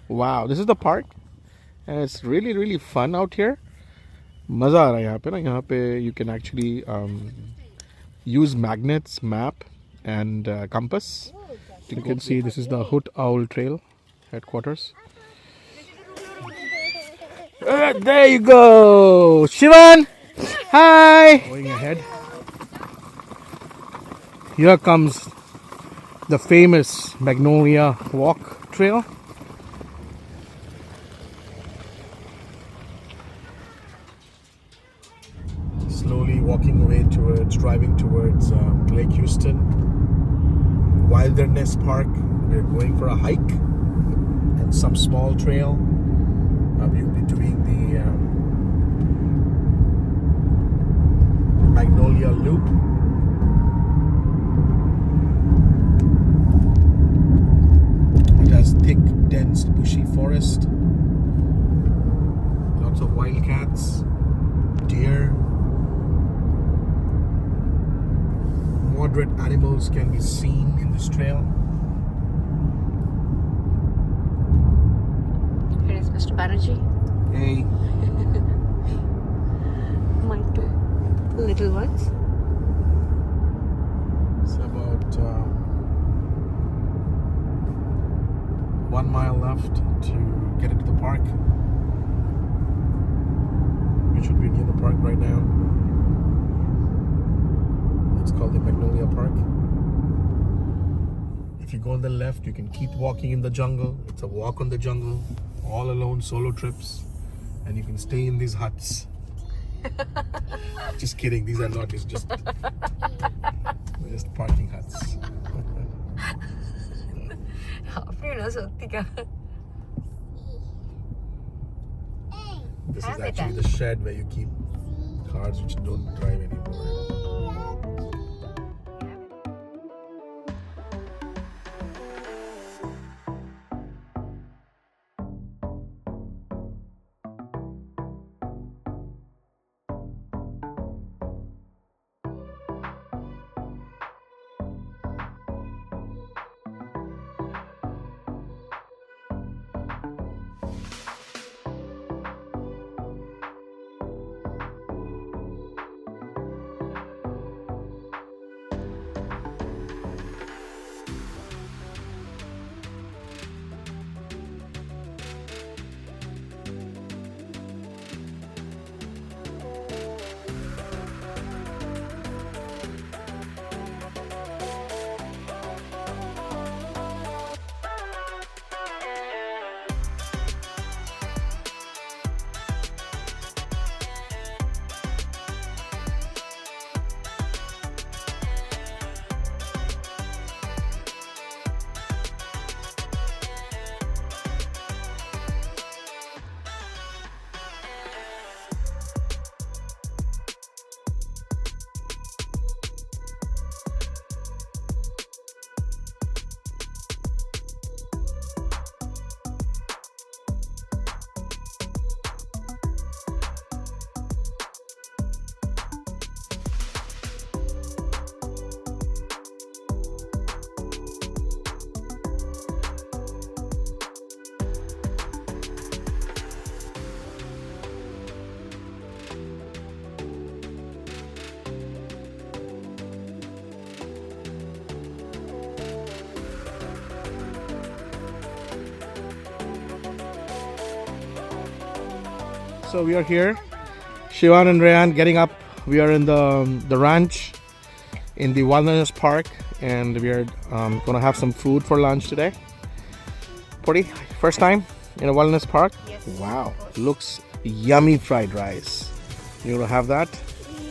Wow, this is the park, and it's really fun out here. मज़ा आ रहा है यहाँ पे ना. यहाँ पे you can actually use magnets, map, and compass. You can see this is the Hoot Owl Trail headquarters. There you go, Shivan. Hi. Going ahead. Here comes the famous Magnolia Walk Trail. Slowly walking away driving towards Lake Houston Wilderness Park. We're going for a hike and some small trail. We'll be doing the Magnolia Loop. It has thick, dense, bushy forest. Lots of wildcats, deer. Moderate animals can be seen in this trail. Here is Mr. Banerjee. Hey. My two little ones. It's about 1 mile left to get into the park. We should be near the park right now. It's called the Magnolia Park. If you go on the left, you can keep walking in the jungle. It's a walk on the jungle, all alone, solo trips, and you can stay in these huts. Just kidding, these are not, it's just parking huts. This is actually the shed where you keep cars which don't drive anymore. So we are here, Shivan and Rayan getting up. We are in the ranch in the Wilderness Park, and we are gonna have some food for lunch today. Puri, first time in a wilderness park? Yes. Wow, looks yummy fried rice. You gonna have that,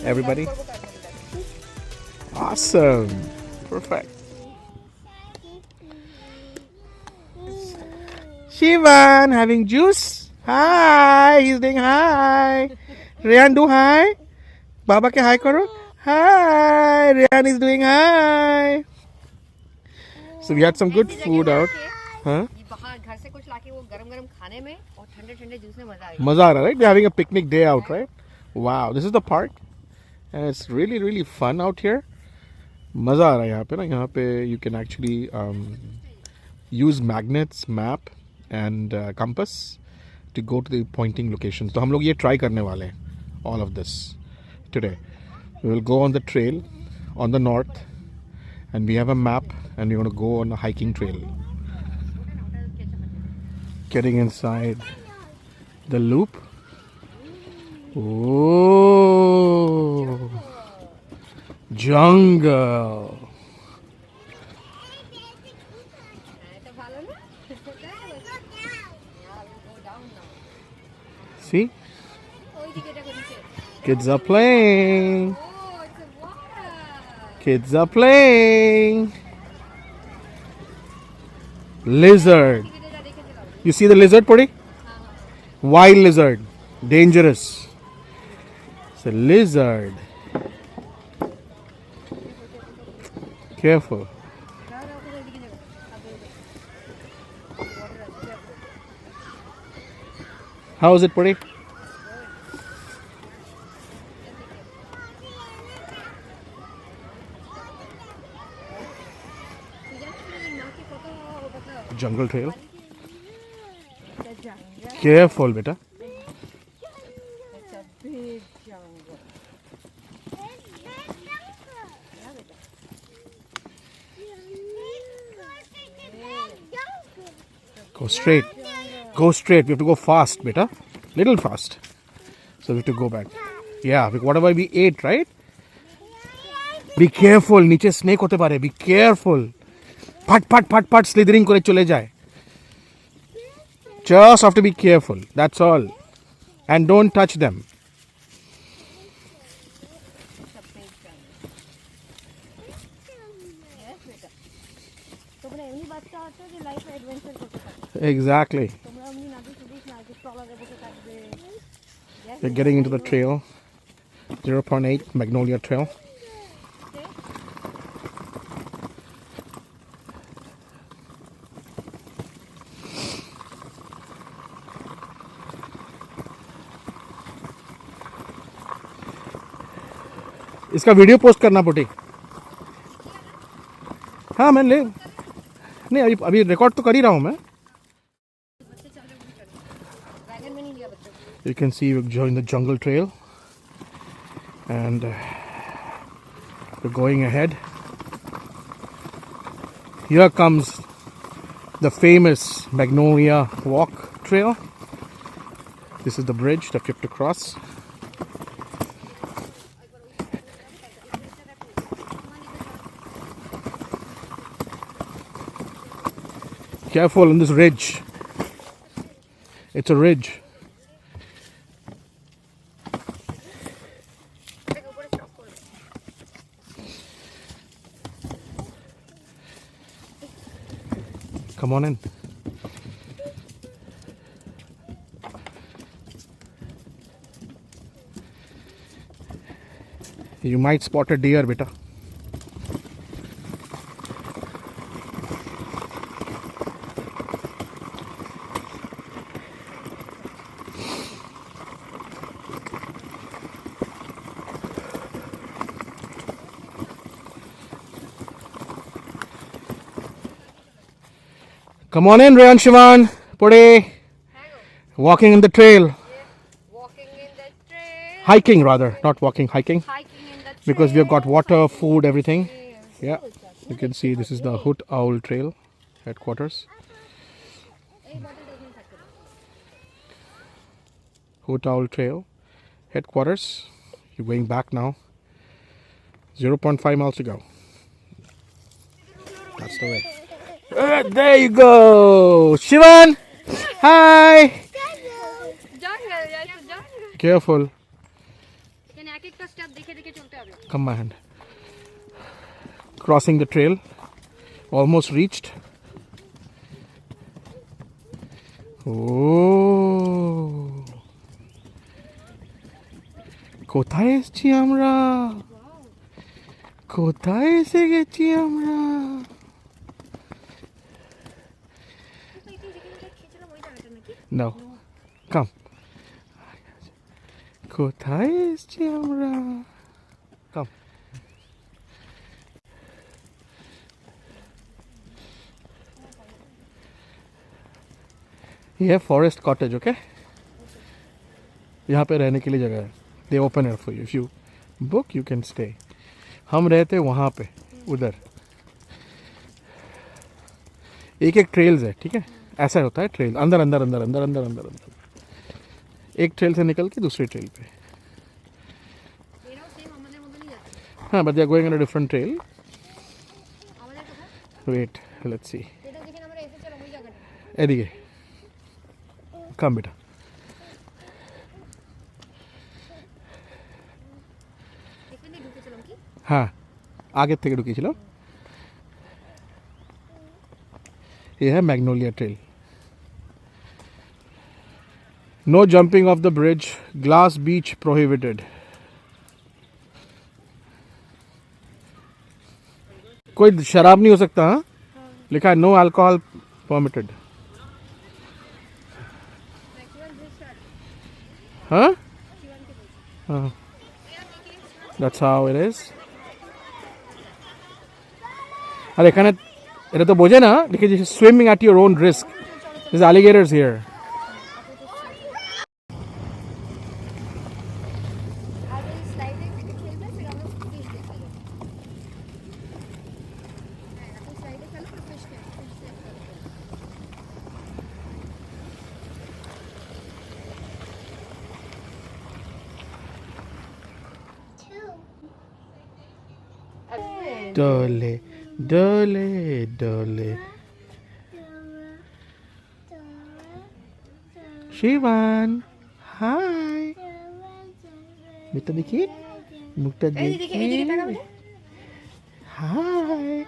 everybody? Awesome, perfect. Shivan having juice. Hi, he's doing hi. Rayan, do hi. Baba ke hi karo. Hi, Rayan is doing hi. So we had some good food out. Huh? Maza aa raha, right? We're having a picnic day out, right? Wow, this is the park, and it's really fun out here. Maza aa raha hai यहाँ पे ना. यहाँ पे you can actually use magnets, map, and compass to go to the pointing locations. तो हम लोग ये try करने वाले हैं all of this today. We will go on the trail on the north, and we have a map, and we're going to go on a hiking trail. Getting inside the loop. Oh, jungle. See? Kids are playing. Kids are playing. Lizard. You see the lizard, Puri? Wild lizard. Dangerous. It's a lizard. Careful. How is it, Puri? Jungle trail. Careful, beta. It's a big jungle. Go straight. Go straight. We have to go fast, beta. Little fast. So we have to go back. Yeah, whatever we ate, right? Be careful. नीचे snake होते पारे. Be careful. Pat pat pat pat slithering करे चले जाए. Just have to be careful. That's all. And don't touch them. Exactly. We're getting into the trail. 0.8 Magnolia Trail. इसका video post करना पुटी. हाँ मैं ले नहीं अभी रिकॉर्ड तो कर ही रहा हूँ मैं. You can see we're joining the jungle trail, and we're going ahead. Here comes the famous Magnolia Walk Trail. This is the bridge that we have to cross. Careful on this ridge. It's a ridge. Come on in. You might spot a deer, beta. Come on in, Rayan Shivan. Pode. Walking in the trail. Walking in the trail. Hiking rather, not walking, hiking. Hiking in the trail. Because we have got water, food, everything. Yeah. You can see this is the Hoot Owl Trail headquarters. Hoot Owl Trail headquarters. You're going back now. 0.5 miles to go. That's the way. There you go. Shivan. Hi. Jungle, yeah, it's a jungle. Careful. Come my hand. Crossing the trail. Almost reached. Oh. কোথায় এসেছি আমরা? কোথায় এসে গেছি আমরা? No. Come. কোথায় এসেছি আমরা? Come. ये है फॉरेस्ट कॉटेज. ओके, यहाँ पे रहने के लिए जगह है. दे open it for you. If you book you can stay. हम रहते वहाँ पे उधर. एक एक ट्रेल्स है. ठीक है, ऐसा होता है ट्रेल. अंदर अंदर अंदर अंदर अंदर अंदर अंदर एक ट्रेल से निकल के दूसरी ट्रेल पे. हाँ, but they are going on a different trail. Wait, let's see. एदिके कम बेटा. हाँ, आगे থেকে ঢুকিয়েছিল. ये है magnolia trail. No jumping off the bridge. Glass beach prohibited. कोई शराब नहीं हो सकता. हाँ, लिखा है नो अल्कोहल परमिटेड. हाँ हाँ, that's how it is. আর এখানে এটা তো বোঝে না, লিখেছে swimming at your own risk. There's alligators here. डोले डोले डोले. शिवान हाय. मुखटा देखिए, मुखटा देखिए. हाय.